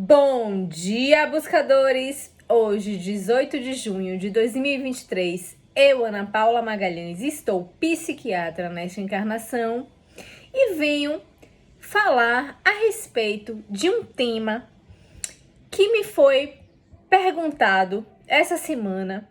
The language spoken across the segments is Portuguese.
Bom dia, buscadores! Hoje, 18 de junho de 2023, eu, Ana Paula Magalhães, estou psiquiatra nesta encarnação e venho falar a respeito de um tema que me foi perguntado essa semana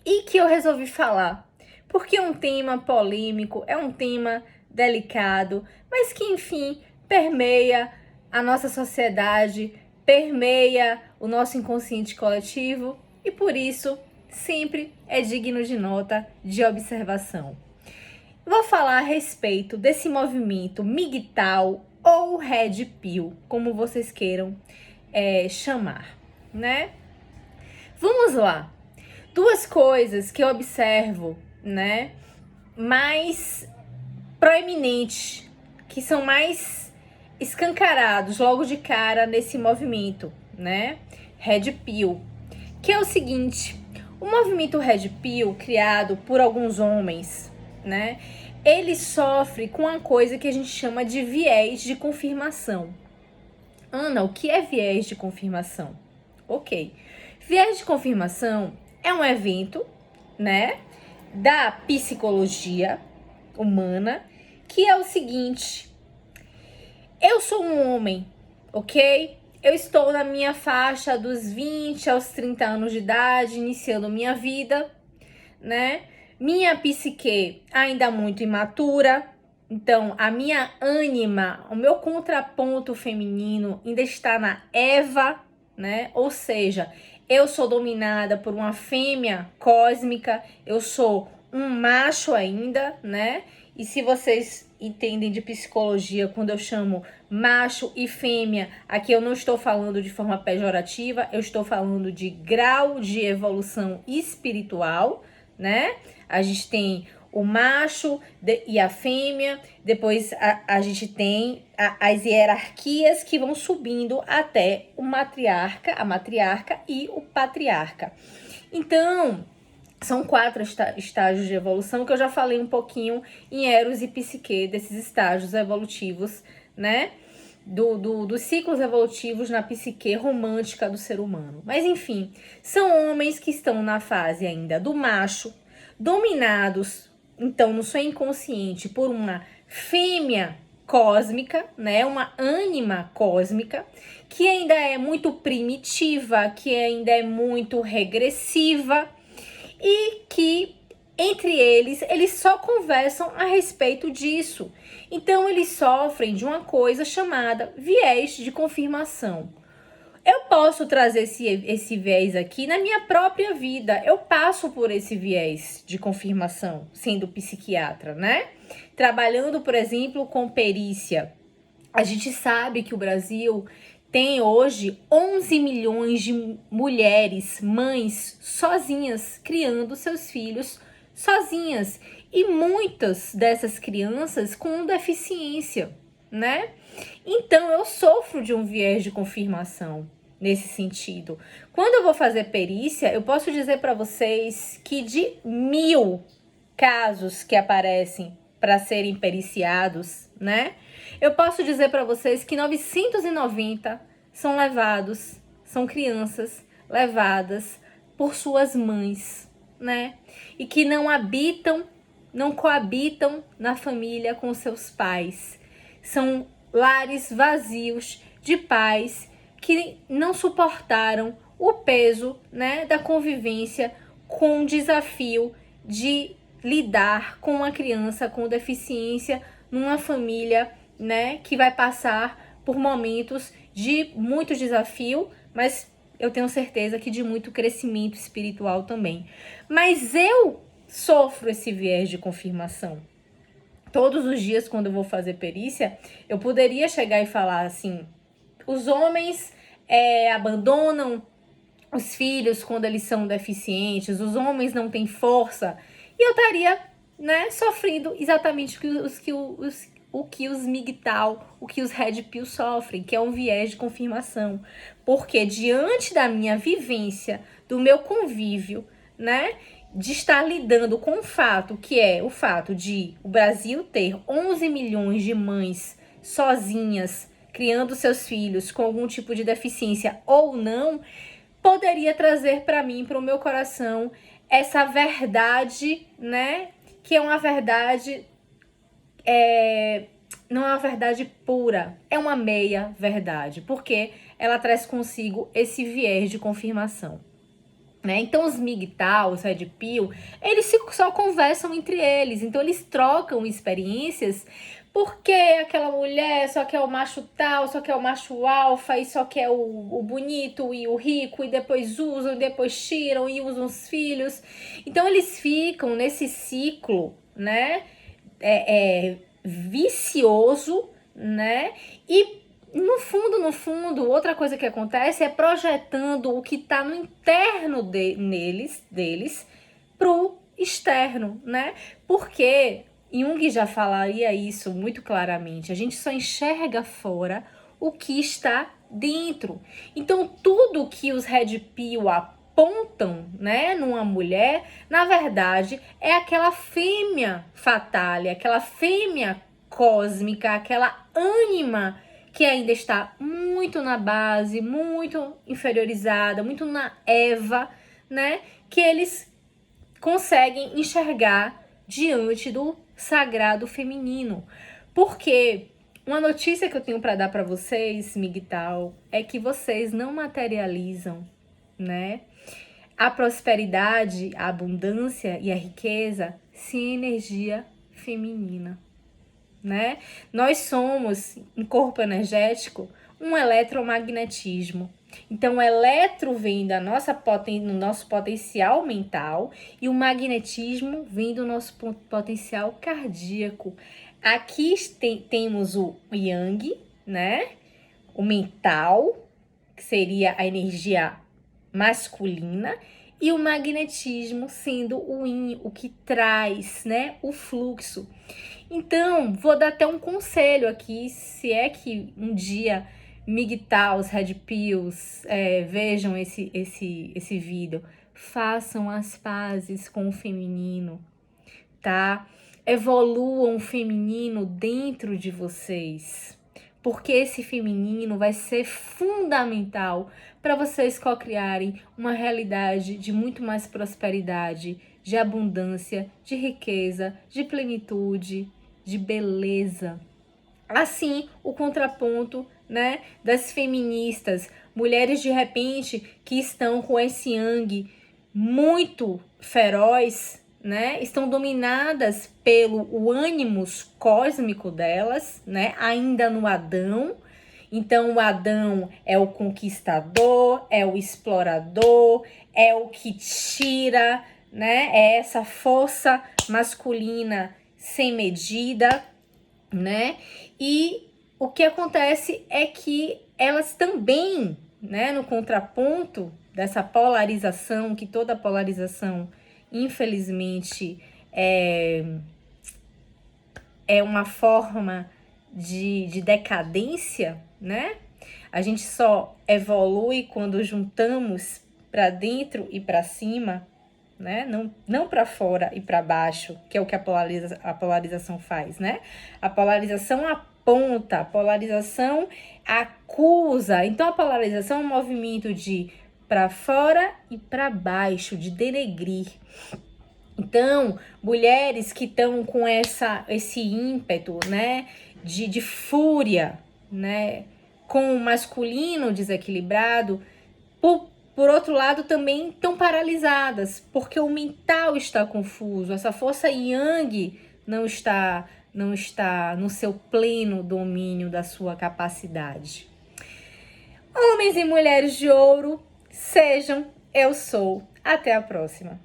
e que eu resolvi falar, porque é um tema polêmico, é um tema delicado, mas que, enfim, permeia a nossa sociedade, permeia o nosso inconsciente coletivo e, por isso, sempre é digno de nota, de observação. Vou falar a respeito desse movimento MGTOW ou Red Pill, como vocês queiram chamar, né? Vamos lá. Duas coisas que eu observo, né, mais proeminentes, que são mais escancarados logo de cara nesse movimento, né, Red Pill, que é o seguinte: o movimento Red Pill, criado por alguns homens, né, ele sofre com uma coisa que a gente chama de viés de confirmação. Ana, o que é viés de confirmação? Ok. Viés de confirmação é um evento, né, da psicologia humana, que é o seguinte: eu sou um homem, ok? Eu estou na minha faixa dos 20 aos 30 anos de idade, iniciando minha vida, né? Minha psique ainda muito imatura, então a minha ânima, o meu contraponto feminino ainda está na Eva, né? Ou seja, eu sou dominada por uma fêmea cósmica, eu sou um macho ainda, né? E se vocês entendem de psicologia, quando eu chamo macho e fêmea, aqui eu não estou falando de forma pejorativa, eu estou falando de grau de evolução espiritual, né? A gente tem o macho e a fêmea, depois a gente tem as hierarquias que vão subindo até o matriarca, a matriarca e o patriarca. Então, são 4 estágios de evolução que eu já falei um pouquinho em Eros e Psique, desses estágios evolutivos, né? Dos ciclos evolutivos na psique romântica do ser humano. Mas enfim, são homens que estão na fase ainda do macho, dominados, então, no seu inconsciente, por uma fêmea cósmica, né? Uma ânima cósmica, que ainda é muito primitiva, que ainda é muito regressiva, e que entre eles só conversam a respeito disso. Então eles sofrem de uma coisa chamada viés de confirmação. Eu posso trazer esse viés aqui na minha própria vida. Eu passo por esse viés de confirmação, sendo psiquiatra, né? Trabalhando, por exemplo, com perícia. A gente sabe que o Brasil tem hoje 11 milhões de mulheres, mães, sozinhas, criando seus filhos sozinhas. E muitas dessas crianças com deficiência, né? Então, eu sofro de um viés de confirmação nesse sentido. Quando eu vou fazer perícia, eu posso dizer para vocês que de 1000 casos que aparecem para serem periciados, né? Eu posso dizer para vocês que 990 são crianças levadas por suas mães, né? E que não coabitam na família com seus pais. São lares vazios de pais que não suportaram o peso, né, da convivência com o desafio de lidar com uma criança com deficiência numa família, né, que vai passar por momentos de muito desafio, mas eu tenho certeza que de muito crescimento espiritual também. Mas eu sofro esse viés de confirmação. Todos os dias, quando eu vou fazer perícia, eu poderia chegar e falar assim: os homens abandonam os filhos quando eles são deficientes, os homens não têm força, e eu estaria, né, sofrendo exatamente o que os MGTOW, o que os Red Pill sofrem, que é um viés de confirmação. Porque diante da minha vivência, do meu convívio, né, de estar lidando com o fato que é o fato de o Brasil ter 11 milhões de mães sozinhas criando seus filhos com algum tipo de deficiência ou não, poderia trazer para mim, para o meu coração, essa verdade, né? Que é uma verdade, não é uma verdade pura, é uma meia verdade, porque ela traz consigo esse viés de confirmação. Né? Então os MGTOW, os Red Pill, eles só conversam entre eles, então eles trocam experiências, porque aquela mulher só quer o macho tal, só quer o macho alfa, e só quer o bonito e o rico, e depois usam, e depois tiram, e usam os filhos. Então eles ficam nesse ciclo, né, vicioso, né, e no fundo, outra coisa que acontece é projetando o que está no interno deles pro externo, né? Porque Jung já falaria isso muito claramente. A gente só enxerga fora o que está dentro. Então, tudo que os Red Pill apontam, né, numa mulher, na verdade, é aquela fêmea fatal, aquela fêmea cósmica, aquela ânima que ainda está muito na base, muito inferiorizada, muito na Eva, né? Que eles conseguem enxergar diante do sagrado feminino. Porque uma notícia que eu tenho para dar para vocês, MGTOW, é que vocês não materializam, né? A prosperidade, a abundância e a riqueza sem energia feminina. Né? Nós somos, em corpo energético, um eletromagnetismo. Então, o eletro vem do nosso potencial mental e o magnetismo vem do nosso potencial cardíaco. Aqui temos o Yang, né? O mental, que seria a energia masculina, e o magnetismo sendo o yin, o que traz, né, o fluxo. Então, vou dar até um conselho aqui, se é que um dia MGTOWs, Red Pills vejam esse vídeo, façam as pazes com o feminino, tá? Evoluam o feminino dentro de vocês, porque esse feminino vai ser fundamental para vocês co-criarem uma realidade de muito mais prosperidade, de abundância, de riqueza, de plenitude, de beleza. Assim, o contraponto, né, das feministas, mulheres de repente que estão com esse yang muito feroz, né, estão dominadas pelo ânimos cósmico delas, né, ainda no Adão. Então, o Adão é o conquistador, é o explorador, é o que tira, né, é essa força masculina sem medida, né? E o que acontece é que elas também, né, no contraponto dessa polarização, que toda polarização, infelizmente, é uma forma de decadência, né? A gente só evolui quando juntamos para dentro e para cima, né? Não para fora e para baixo, que é o que a polarização faz, né? A polarização aponta, a polarização acusa. Então, a polarização é um movimento de para fora e para baixo, de denegrir. Então, mulheres que estão com esse ímpeto, né, de fúria, né, com o masculino desequilibrado, por outro lado, também estão paralisadas, porque o mental está confuso, essa força yang não está no seu pleno domínio da sua capacidade. Homens e mulheres de ouro, sejam, eu sou. Até a próxima.